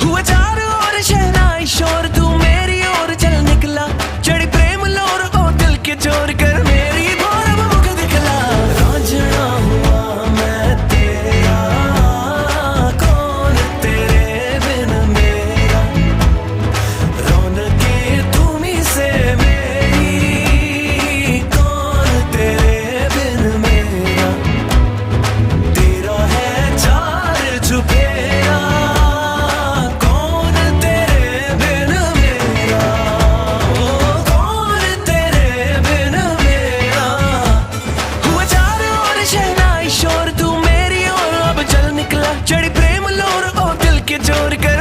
हुआ चारों ओर शहनाई शोर, तू मेरी ओर चल निकला, चढ़ी प्रेम लोर ओ दिल के चोर कर मेरी भोर अब मुख दिखला। रांझना हुआ मैं तेरा, कौन तेरे बिन मेरा, रौनके तुम्ही से मेरी, कौन तेरे बिन मेरा, तेरा है चार चुफेरा, कौन तेरे बिन मेरा, ओ कौन तेरे बिन मेरा। हुआ चारों ओर शहनाई शोर, तू मेरी ओर अब चल निकला, चढ़ी प्रेम लोर ओ दिल के चोर कर